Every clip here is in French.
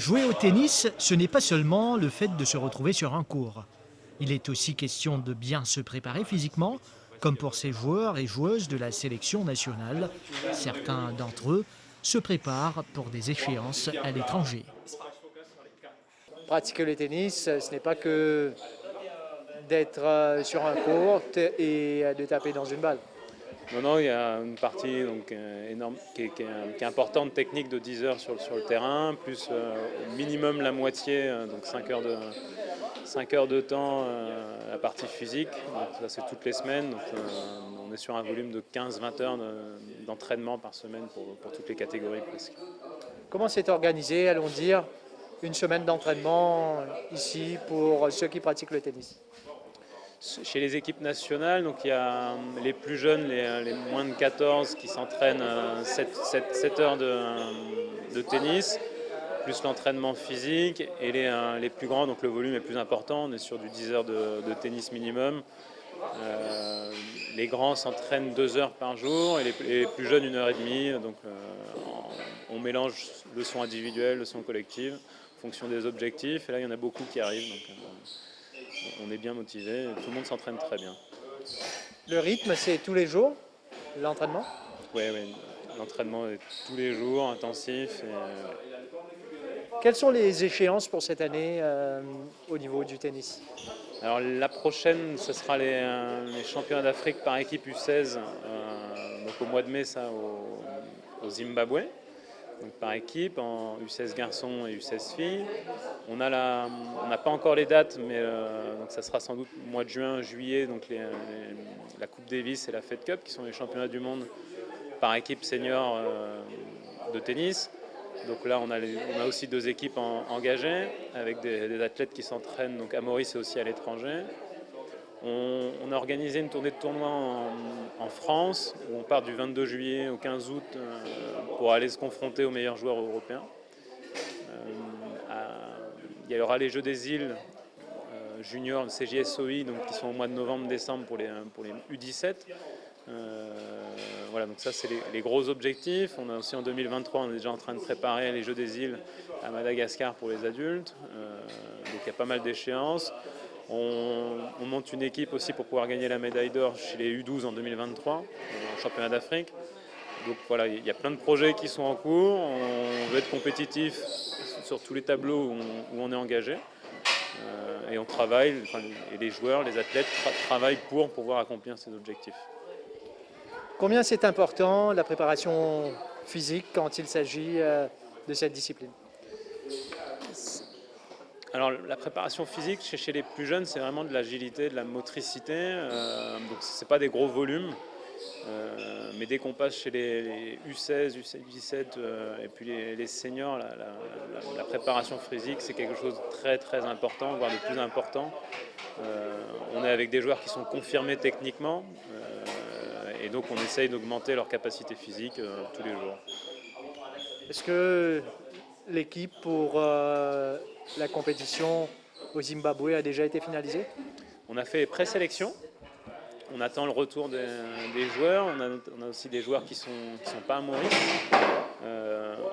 Jouer au tennis, ce n'est pas seulement le fait de se retrouver sur un court. Il est aussi question de bien se préparer physiquement, comme pour ces joueurs et joueuses de la sélection nationale. Certains d'entre eux se préparent pour des échéances à l'étranger. Pratiquer le tennis, ce n'est pas que d'être sur un court et de taper dans une balle. Non, il y a une partie donc, énorme, qui est importante technique de 10 heures sur le terrain, plus au minimum la moitié, donc 5 heures de temps, la partie physique. Donc, ça c'est toutes les semaines, donc, on est sur un volume de 15-20 heures d'entraînement par semaine pour toutes les catégories presque. Comment c'est organisé, allons dire, une semaine d'entraînement ici pour ceux qui pratiquent le tennis? Chez les équipes nationales, donc il y a les plus jeunes, les moins de 14 qui s'entraînent 7 heures de tennis, plus l'entraînement physique, et les plus grands, donc le volume est plus important, on est sur du 10 heures de tennis minimum. Les grands s'entraînent 2 heures par jour et les plus jeunes 1 heure et demie. Donc on mélange leçons individuelles, leçons collectives en fonction des objectifs. Et là, il y en a beaucoup qui arrivent. Donc, on est bien motivé, tout le monde s'entraîne très bien. Le rythme, c'est tous les jours, l'entraînement? Oui, l'entraînement est tous les jours, intensif. Quelles sont les échéances pour cette année au niveau du tennis? Alors la prochaine, ce sera les championnats d'Afrique par équipe U16, donc au mois de mai, ça, au Zimbabwe. Donc par équipe, en U16 garçons et U16 filles. On n'a pas encore les dates, mais donc ça sera sans doute au mois de juin, juillet, donc la Coupe Davis et la Fed Cup, qui sont les championnats du monde par équipe senior de tennis. Donc là, on a aussi 2 équipes engagées, avec des athlètes qui s'entraînent donc à Maurice et aussi à l'étranger. On a organisé une tournée de tournois en France, où on part du 22 juillet au 15 août pour aller se confronter aux meilleurs joueurs européens. Il y aura les Jeux des îles juniors, CJSOI, donc, qui sont au mois de novembre-décembre pour les U17. Voilà, donc ça c'est les gros objectifs. On a aussi en 2023, on est déjà en train de préparer les Jeux des îles à Madagascar pour les adultes. Donc il y a pas mal d'échéances. On monte une équipe aussi pour pouvoir gagner la médaille d'or chez les U12 en 2023, au championnat d'Afrique. Donc voilà, il y a plein de projets qui sont en cours. On veut être compétitif sur tous les tableaux où on est engagé. Et on travaille, et les joueurs, les athlètes travaillent pour pouvoir accomplir ces objectifs. Combien c'est important la préparation physique quand il s'agit de cette discipline? Alors la préparation physique chez les plus jeunes, c'est vraiment de l'agilité, de la motricité. Donc c'est pas des gros volumes. Mais dès qu'on passe chez les U16, U17 et puis les seniors, la préparation physique, c'est quelque chose de très très important, voire de plus important. On est avec des joueurs qui sont confirmés techniquement et donc on essaye d'augmenter leur capacité physique tous les jours. Est-ce que l'équipe pour la compétition au Zimbabwe a déjà été finalisée? On a fait présélection. On attend le retour des joueurs. On a aussi des joueurs qui sont pas à Maurice.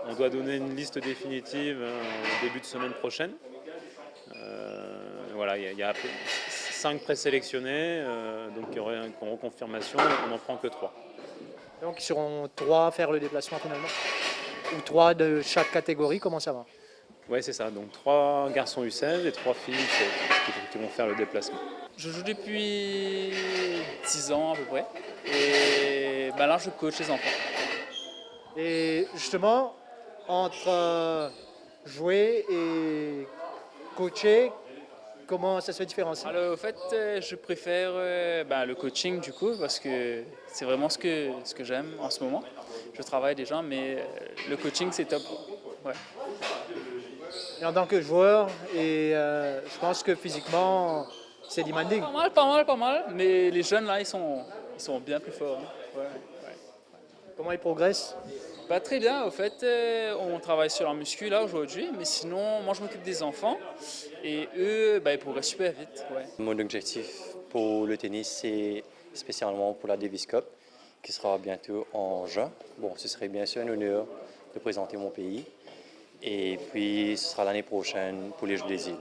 On doit donner une liste définitive au début de semaine prochaine. Voilà, il y a 5 présélectionnés, donc il y aura une reconfirmation. On n'en prend que 3. Donc ils seront 3 à faire le déplacement finalement? Ou 3 de chaque catégorie, comment ça va? Oui, c'est ça. Donc 3 garçons U16 et 3 filles qui vont faire le déplacement. Je joue depuis 10 ans à peu près. Et là, je coach les enfants. Et justement, entre jouer et coacher, comment ça se différencie? Alors, au fait, je préfère le coaching du coup, parce que c'est vraiment ce que j'aime en ce moment. Je travaille déjà, mais le coaching, c'est top. Ouais. Et en tant que joueur, et je pense que physiquement, c'est demanding. Pas mal. Mais les jeunes là, ils sont bien plus forts. Hein. Ouais. Comment ils progressent? Pas très bien, au fait, on travaille sur leur muscu là aujourd'hui, mais sinon, moi je m'occupe des enfants et eux, ils progressent super vite. Ouais. Mon objectif pour le tennis, c'est spécialement pour la Davis Cup, qui sera bientôt en juin. Bon, ce serait bien sûr un honneur de présenter mon pays. Et puis, ce sera l'année prochaine pour les Jeux des îles.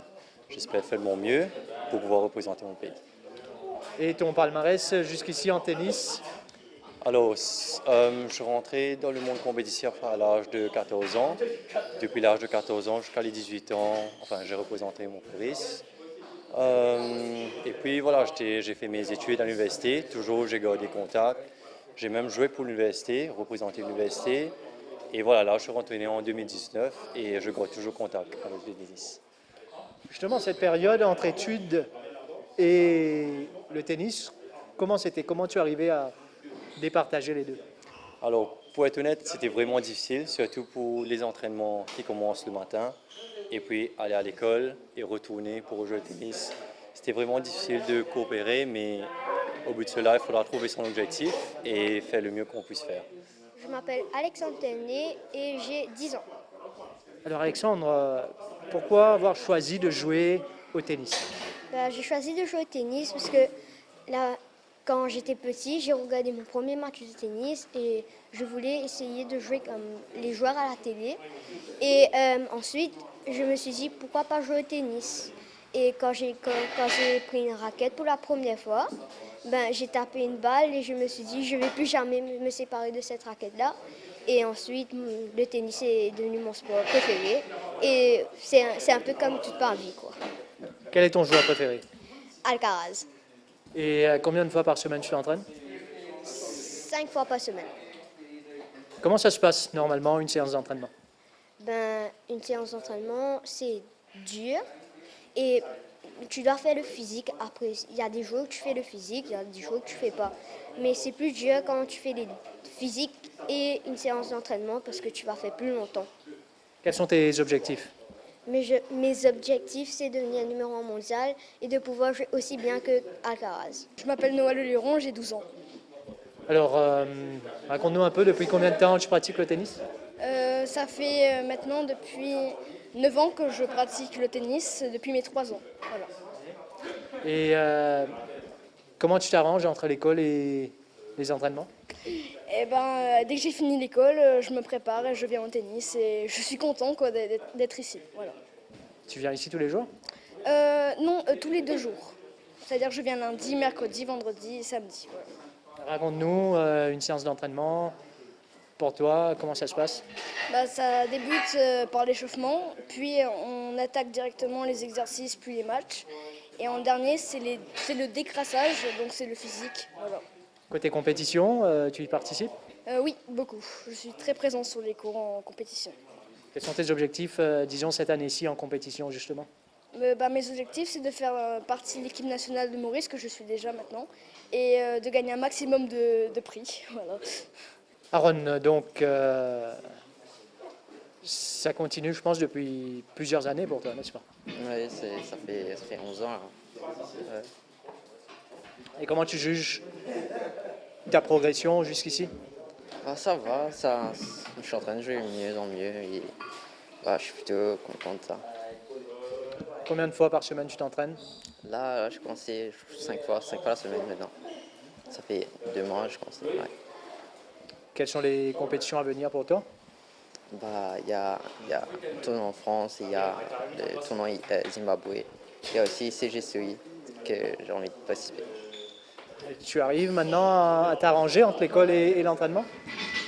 J'espère faire de mon mieux pour pouvoir représenter mon pays. Et ton palmarès jusqu'ici en tennis? Alors, je suis rentré dans le monde compétitif à l'âge de 14 ans. Depuis l'âge de 14 ans jusqu'à les 18 ans, enfin, j'ai représenté mon pays. Et puis voilà, j'ai fait mes études à l'université. Toujours, j'ai gardé contact. J'ai même joué pour l'université, représenté l'université. Et voilà, là, je suis retourné en 2019 et je garde toujours contact avec le tennis. Justement, cette période entre études et le tennis, comment c'était? Comment tu arrivais à départager les deux? Alors, pour être honnête, c'était vraiment difficile, surtout pour les entraînements qui commencent le matin, et puis aller à l'école et retourner pour jouer au tennis. C'était vraiment difficile de coopérer, mais au bout de cela, il faudra trouver son objectif et faire le mieux qu'on puisse faire. Je m'appelle Alexandre Tennet et j'ai 10 ans. Alors Alexandre, pourquoi avoir choisi de jouer au tennis? J'ai choisi de jouer au tennis parce que là, quand j'étais petit, j'ai regardé mon premier match de tennis et je voulais essayer de jouer comme les joueurs à la télé. Et ensuite, je me suis dit pourquoi pas jouer au tennis. Et quand j'ai pris une raquette pour la première fois, j'ai tapé une balle et je me suis dit je ne vais plus jamais me séparer de cette raquette-là. Et ensuite, le tennis est devenu mon sport préféré. Et c'est un peu comme toute ma vie, quoi. Quel est ton joueur préféré? Alcaraz, Et combien de fois par semaine tu t'entraînes? 5 fois par semaine. Comment ça se passe normalement, une séance d'entraînement? Une séance d'entraînement, c'est dur. Et tu dois faire le physique après. Il y a des jours où tu fais le physique, il y a des jours où tu ne fais pas. Mais c'est plus dur quand tu fais les physiques et une séance d'entraînement parce que tu vas faire plus longtemps. Quels sont tes objectifs? Mes objectifs, c'est de devenir numéro 1 mondial et de pouvoir jouer aussi bien que Alcaraz. Je m'appelle Noël Luron, j'ai 12 ans. Alors, raconte-nous un peu, depuis combien de temps tu pratiques le tennis? Ça fait maintenant depuis 9 ans que je pratique le tennis, depuis mes 3 ans. Voilà. Et comment tu t'arranges entre l'école et les entraînements? Dès que j'ai fini l'école, je me prépare et je viens au tennis et je suis content quoi, d'être ici. Voilà. Tu viens ici tous les jours? Non, tous les 2 jours. C'est-à-dire que je viens lundi, mercredi, vendredi et samedi. Voilà. Raconte-nous une séance d'entraînement. Pour toi, comment ça se passe? Ça débute par l'échauffement, puis on attaque directement les exercices, puis les matchs. Et en dernier, c'est le décrassage, donc c'est le physique. Voilà. Côté compétition, tu y participes? Oui, beaucoup. Je suis très présent sur les cours en compétition. Quels sont tes objectifs, disons, cette année-ci en compétition, justement? Mes objectifs, c'est de faire partie de l'équipe nationale de Maurice, que je suis déjà maintenant, et de gagner un maximum de prix. Voilà. Aaron, donc, ça continue, je pense, depuis plusieurs années pour toi, n'est-ce pas? Oui, ça fait 11 ans. Ouais. Et comment tu juges ta progression jusqu'ici? Ça va, je suis en train de jouer mieux en mieux et je suis plutôt content de ça. Combien de fois par semaine tu t'entraînes? Là, je commençais 5 fois la semaine maintenant. Ça fait 2 mois, je commence. Ouais. Quelles sont les compétitions à venir pour toi? Il y a le tournoi en France, il y a le tournoi Zimbabwe. Il y a aussi CGCI que j'ai envie de participer. Et tu arrives maintenant à t'arranger entre l'école et l'entraînement?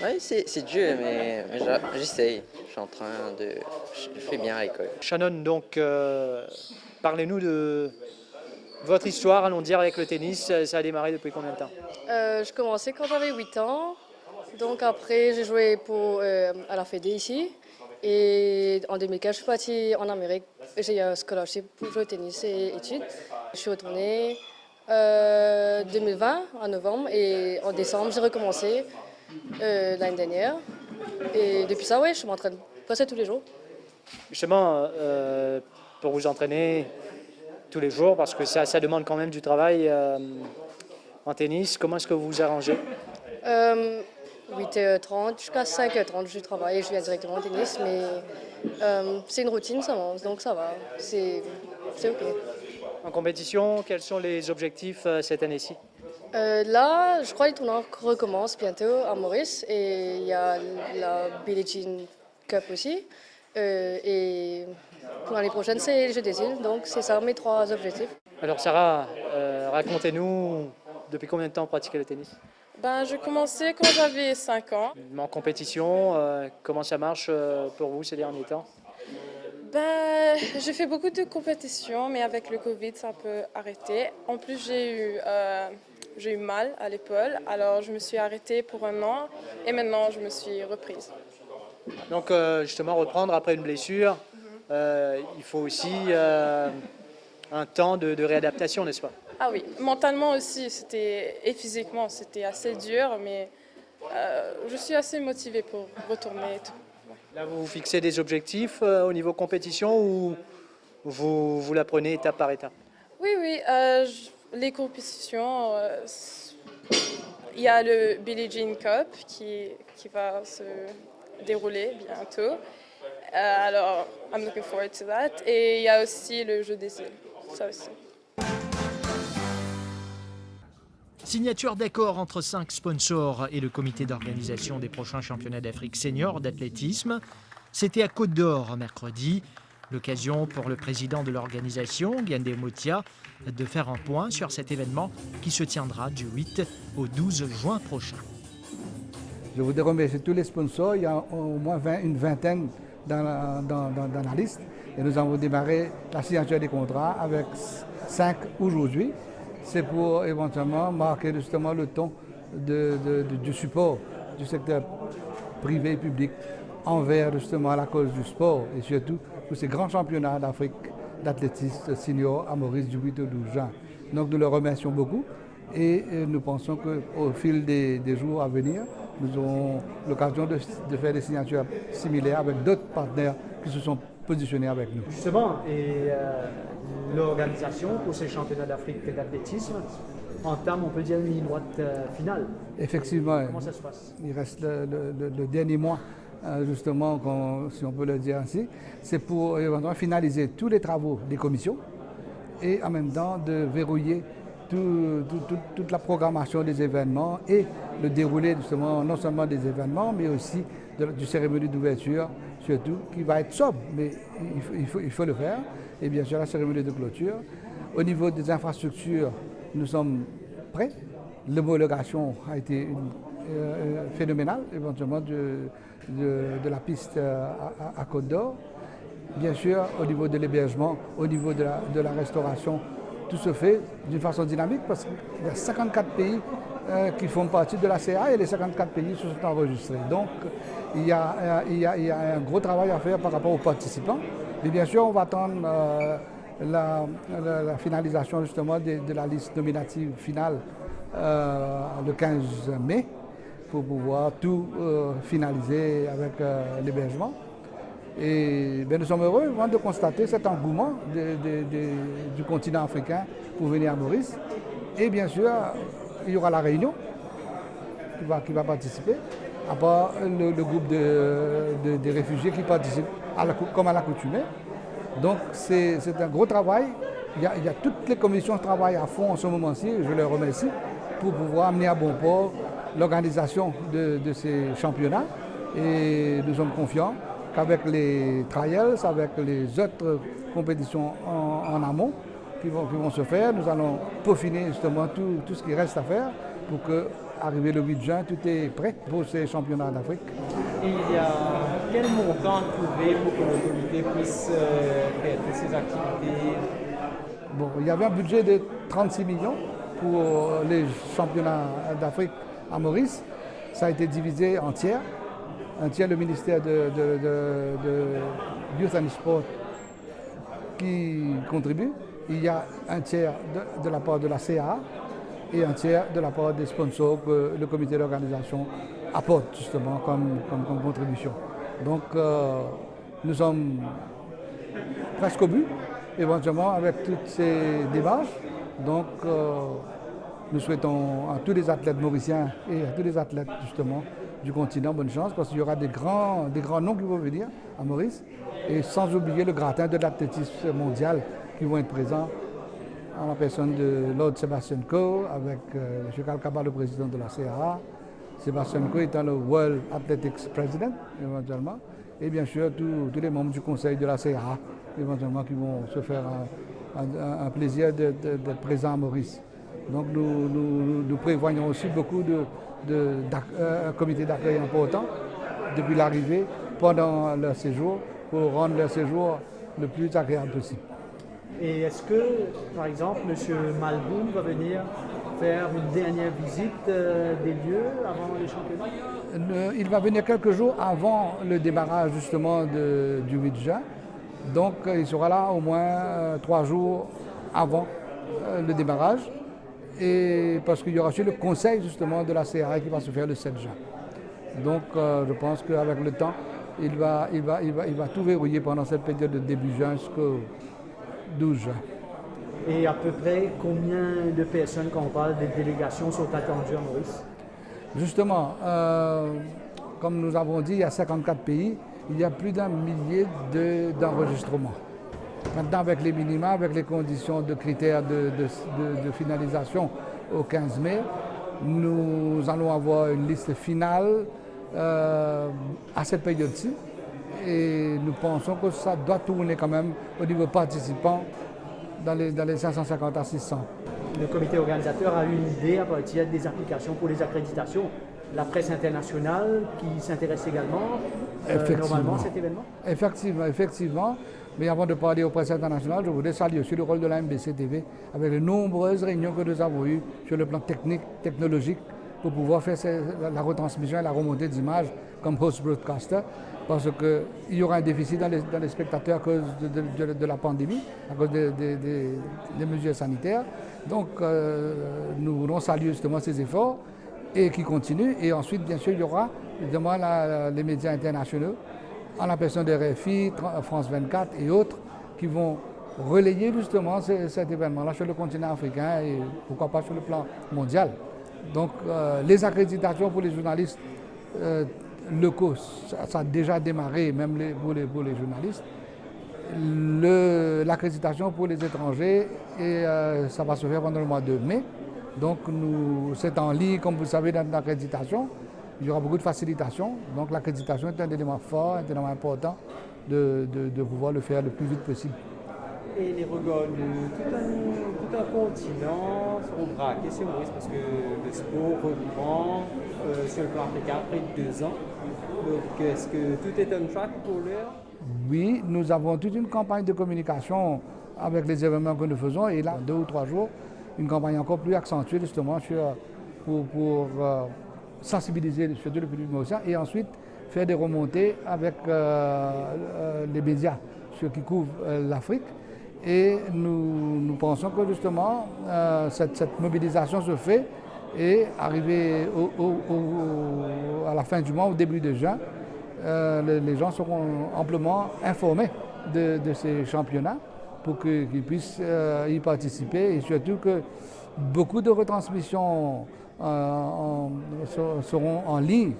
Oui, c'est dur, mais j'essaye. Je suis en train de... Je fais bien à l'école. Shannon, donc, parlez-nous de votre histoire, allons dire, avec le tennis. Ça a démarré depuis combien de temps? Je commençais quand j'avais 8 ans. Donc après, j'ai joué à la Fédé ici. Et en 2015, je suis partie en Amérique. J'ai eu un scholarship pour jouer au tennis et études. Je suis retournée 2020, en novembre. Et en décembre, j'ai recommencé l'année dernière. Et depuis ça, je m'entraîne presque tous les jours. Justement, pour vous entraîner tous les jours, parce que ça demande quand même du travail en tennis, comment est-ce que vous vous arrangez? 8h30 jusqu'à 5h30, je travaille et je viens directement au tennis, mais c'est une routine, ça avance, donc ça va, c'est OK. En compétition, quels sont les objectifs cette année-ci? Là, je crois que les tournois recommencent bientôt à Maurice et il y a la Billie Jean Cup aussi. Et pour l'année prochaine, c'est les Jeux des îles. Donc c'est ça mes 3 objectifs. Alors Sarah, racontez-nous, depuis combien de temps vous pratiquez le tennis? J'ai commencé quand j'avais 5 ans. En compétition, comment ça marche pour vous ces derniers temps? J'ai fait beaucoup de compétitions, mais avec le Covid, ça a un peu arrêté. En plus, j'ai eu mal à l'épaule, alors je me suis arrêtée pour 1 an et maintenant je me suis reprise. Donc justement, reprendre après une blessure, il faut aussi un temps de réadaptation, n'est-ce pas? Ah oui, mentalement aussi, et physiquement, c'était assez dur, mais je suis assez motivée pour retourner et tout. Là, vous vous fixez des objectifs au niveau compétition ou vous la prenez étape par étape? Oui, les compétitions, il y a le Billie Jean Cup qui va se dérouler bientôt. Alors, I'm looking forward to that. Et il y a aussi le jeu des îles, ça aussi. Signature d'accord entre 5 sponsors et le comité d'organisation des prochains championnats d'Afrique senior d'athlétisme. C'était à Côte d'Or mercredi. L'occasion pour le président de l'organisation, Gandé Motia, de faire un point sur cet événement qui se tiendra du 8 au 12 juin prochain. Je voudrais remercier tous les sponsors. Il y a au moins une vingtaine dans la liste. Et nous avons démarré la signature des contrats avec 5 aujourd'hui. C'est pour éventuellement marquer justement le ton du support du secteur privé et public envers justement la cause du sport et surtout pour ces grands championnats d'Afrique d'athlétisme senior à Maurice du 8 au 12 juin. Donc nous le remercions beaucoup et nous pensons qu'au fil des jours à venir, nous aurons l'occasion de faire des signatures similaires avec d'autres partenaires qui se sont positionnés avec nous. Justement, et l'organisation pour ces championnats d'Afrique d'athlétisme entame, on peut dire, une ligne droite finale. Effectivement. Comment ça se passe? Il reste le dernier mois, justement, si on peut le dire ainsi. C'est pour éventuellement finaliser tous les travaux des commissions et en même temps de verrouiller toute la programmation des événements et le déroulé justement non seulement des événements mais aussi du cérémonie d'ouverture surtout qui va être sobre, mais il faut le faire. Et bien sûr la cérémonie de clôture. Au niveau des infrastructures, nous sommes prêts. L'homologation a été phénoménale éventuellement de la piste à Côte d'Or. Bien sûr au niveau de l'hébergement, au niveau de la restauration, tout se fait d'une façon dynamique parce qu'il y a 54 pays qui font partie de la CA et les 54 pays se sont enregistrés. Donc il y a un gros travail à faire par rapport aux participants. Et bien sûr, on va attendre la finalisation justement de la liste nominative finale le 15 mai pour pouvoir tout finaliser avec l'hébergement. Et nous sommes heureux de constater cet engouement du continent africain pour venir à Maurice. Et bien sûr, il y aura la Réunion qui va participer, à part le groupe des réfugiés qui participent comme à l'accoutumée. Donc c'est un gros travail. Il y a toutes les commissions qui travaillent à fond en ce moment-ci, je les remercie, pour pouvoir amener à bon port l'organisation de ces championnats. Et nous sommes confiants qu'avec les trials, avec les autres compétitions en amont qui vont se faire, nous allons peaufiner justement tout ce qui reste à faire pour que, arrivé le 8 juin, tout est prêt pour ces championnats d'Afrique. Et il y a quel montant trouvé pour que le comité puisse faire toutes ces activités? Bon, il y avait un budget de 36 millions pour les championnats d'Afrique à Maurice. Ça a été divisé en tiers. Un tiers le ministère de Youth and Sport qui contribue. Il y a un tiers de la part de la CA et un tiers de la part des sponsors que le comité d'organisation apporte justement comme contribution. Donc nous sommes presque au but, éventuellement avec toutes ces démarches. Donc nous souhaitons à tous les athlètes mauriciens et à tous les athlètes justement du continent bonne chance parce qu'il y aura des grands noms qui vont venir à Maurice et sans oublier le gratin de l'athlétisme mondial qui vont être présents en la personne de Lord Sebastian Coe avec M. Kalkaba, le président de la CAA, Sebastian Coe étant le World Athletics President éventuellement et bien sûr tous les membres du conseil de la CA, éventuellement qui vont se faire un plaisir d'être présents à Maurice. Donc nous prévoyons aussi beaucoup un comité d'accueil important depuis l'arrivée, pendant leur séjour, pour rendre leur séjour le plus agréable possible. Et est-ce que, par exemple, M. Malboum va venir faire une dernière visite des lieux avant les championnats? Il va venir quelques jours avant le démarrage justement du 8 juin. Donc il sera là au moins 3 jours avant le démarrage. Et parce qu'il y aura aussi le conseil justement de la CRA qui va se faire le 7 juin. Donc je pense qu'avec le temps, il va tout verrouiller pendant cette période de début juin jusqu'au 12 juin. Et à peu près combien de personnes, quand on parle des délégations, sont attendues à Maurice? Justement, comme nous avons dit, il y a 54 pays, il y a plus d'1 millier d'enregistrements. Maintenant, avec les minima, avec les conditions de critères de finalisation au 15 mai, nous allons avoir une liste finale à cette période-ci. Et nous pensons que ça doit tourner quand même au niveau participant dans les 550 à 600. Le comité organisateur a eu une idée à partir des applications pour les accréditations. La presse internationale qui s'intéresse également normalement à cet événement? Effectivement. Mais avant de parler aux presses internationales, je voudrais saluer aussi le rôle de la MBC TV avec les nombreuses réunions que nous avons eues sur le plan technique, technologique, pour pouvoir faire la retransmission et la remontée d'images comme host broadcaster, parce qu'il y aura un déficit dans les spectateurs à cause de la pandémie, à cause des mesures sanitaires. Donc nous voulons saluer justement ces efforts et qui continuent. Et ensuite, bien sûr, il y aura évidemment les médias internationaux, en la personne de RFI, France 24 et autres, qui vont relayer justement cet événement-là sur le continent africain et pourquoi pas sur le plan mondial. Donc les accréditations pour les journalistes locaux, ça a déjà démarré, même pour les journalistes. L'accréditation pour les étrangers, et ça va se faire pendant le mois de mai. Donc c'est en ligne, comme vous savez, dans l'accréditation. Il y aura beaucoup de facilitation. Donc l'accréditation est un élément fort, un élément important de pouvoir le faire le plus vite possible. Et les regards de tout un continent seront braqués sur Maurice parce que le sport reprend sur le plan africain après 2 ans. Donc est-ce que tout est on track pour l'heure? Oui, nous avons toute une campagne de communication avec les événements que nous faisons et là, 2 ou 3 jours, une campagne encore plus accentuée justement pour sensibiliser surtout le public mauricien et ensuite faire des remontées avec les médias, ceux qui couvrent l'Afrique. Et nous pensons que justement cette mobilisation se fait et arrivé à la fin du mois, au début de juin, les gens seront amplement informés de ces championnats pour qu'ils puissent y participer et surtout que beaucoup de retransmissions seront en ligne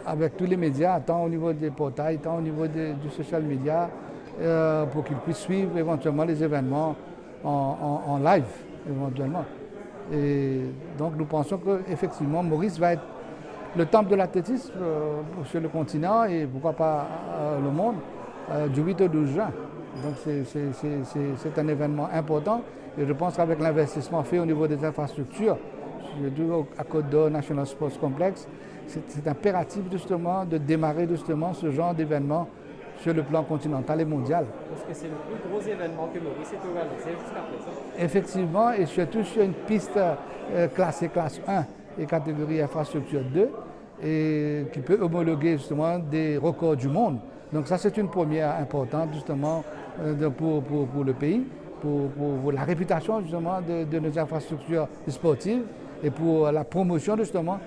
avec tous les médias, tant au niveau des portails, tant au niveau du social media, pour qu'ils puissent suivre éventuellement les événements en live, éventuellement. Et donc nous pensons qu'effectivement Maurice va être le temple de l'athlétisme sur le continent et pourquoi pas le monde du 8 au 12 juin. Donc c'est un événement important et je pense qu'avec l'investissement fait au niveau des infrastructures, surtout à Côte d'Or National Sports Complex, c'est impératif justement de démarrer justement ce genre d'événement sur le plan continental et mondial. Parce que c'est le plus gros événement que Maurice ait organisé jusqu'à présent. Effectivement, et surtout sur une piste classée classe 1 et catégorie infrastructure 2, et qui peut homologuer justement des records du monde. Donc ça c'est une première importante justement pour le pays, pour la réputation justement de nos infrastructures sportives et pour la promotion justement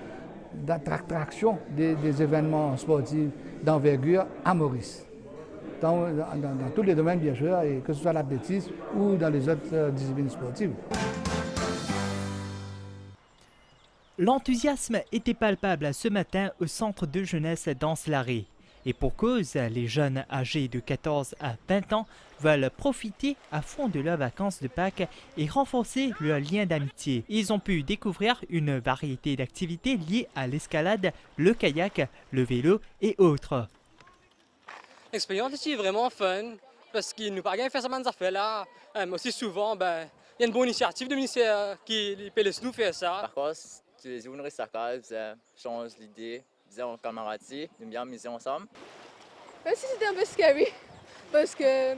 d'attraction des événements sportifs d'envergure à Maurice. Dans tous les domaines bien sûr, et que ce soit l'athlétisme ou dans les autres disciplines sportives. L'enthousiasme était palpable ce matin au centre de jeunesse d'Anse-Larrey. Et pour cause, les jeunes âgés de 14 à 20 ans veulent profiter à fond de leurs vacances de Pâques et renforcer leur lien d'amitié. Ils ont pu découvrir une variété d'activités liées à l'escalade, le kayak, le vélo et autres. L'expérience était vraiment fun parce qu'il nous pas fait ça des affaires là. Aussi souvent, il y a une bonne initiative du ministère qui peut nous faire ça. Par contre, tous les jours, on reste à casa, change l'idée, en camaraderie, nous bien amuser ensemble. Même si c'était un peu scary parce que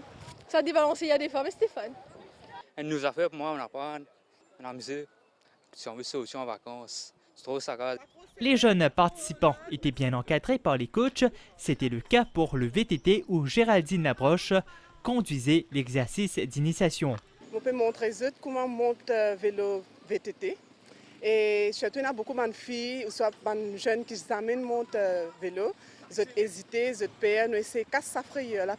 ça débalancé il y a des fois, mais c'était fun. Elle nous a fait pour moi, on apprend, on a amusé. Si on veut sortir en vacances, c'est trop sacré. Les jeunes participants étaient bien encadrés par les coachs. C'était le cas pour le VTT où Géraldine Labroche conduisait l'exercice d'initiation. On peut montrer comment on monte vélo VTT. Et surtout, il y a beaucoup de filles ou soit de jeunes qui s'amènent montent vélo. Ils ont hésité, ils ont payé, nous essayons de casser sa frayeur là.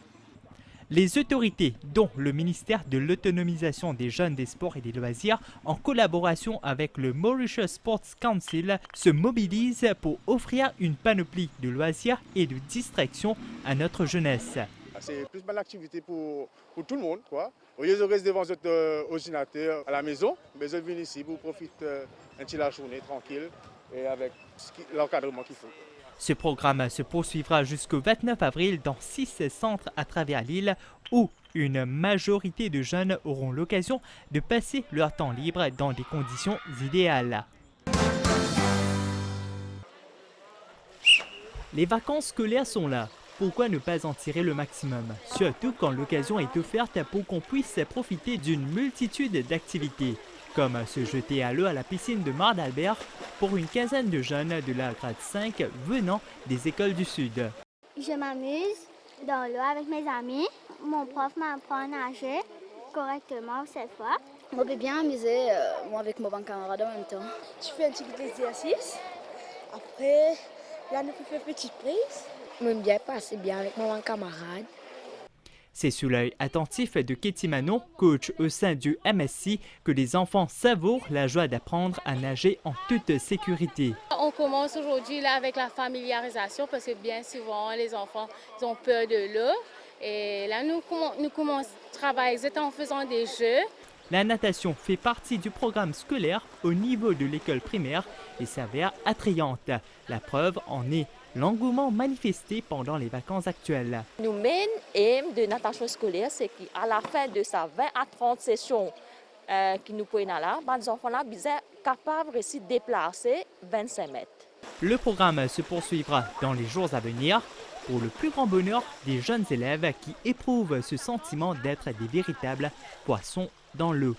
Les autorités, dont le ministère de l'autonomisation des jeunes, des sports et des loisirs, en collaboration avec le Mauritius Sports Council, se mobilisent pour offrir une panoplie de loisirs et de distractions à notre jeunesse. C'est plus une activité pour tout le monde, quoi. Au lieu de rester devant votre ordinateur à la maison, mais ils viennent ici pour profiter un petit la journée tranquille et avec l'encadrement qu'il faut. Ce programme se poursuivra jusqu'au 29 avril dans 6 centres à travers l'île où une majorité de jeunes auront l'occasion de passer leur temps libre dans des conditions idéales. Les vacances scolaires sont là. Pourquoi ne pas en tirer le maximum? Surtout quand l'occasion est offerte pour qu'on puisse profiter d'une multitude d'activités, comme se jeter à l'eau à la piscine de Mar d'Albert pour une quinzaine de jeunes de la grade 5 venant des écoles du Sud. Je m'amuse dans l'eau avec mes amis. Mon prof m'apprend à nager correctement cette fois. On peut bien amuser moi avec mon bon camarade en même temps. Je fais un petit exercice. Après, là, on fait une petite prise. J'aime bien passer bien avec mon bon camarade. C'est sous l'œil attentif de Katie Manon, coach au sein du MSC, que les enfants savourent la joie d'apprendre à nager en toute sécurité. On commence aujourd'hui là avec la familiarisation parce que bien souvent les enfants ils ont peur de l'eau. Et là nous commençons à travailler en faisant des jeux. La natation fait partie du programme scolaire au niveau de l'école primaire et s'avère attrayante. La preuve en est l'engouement manifesté pendant les vacances actuelles. Nous main aim de natation scolaire, c'est qu'à la fin de sa 20 à 30 sessions qui nous prennent là, les enfants là sont capables de se déplacer 25 mètres. Le programme se poursuivra dans les jours à venir pour le plus grand bonheur des jeunes élèves qui éprouvent ce sentiment d'être des véritables poissons dans l'eau.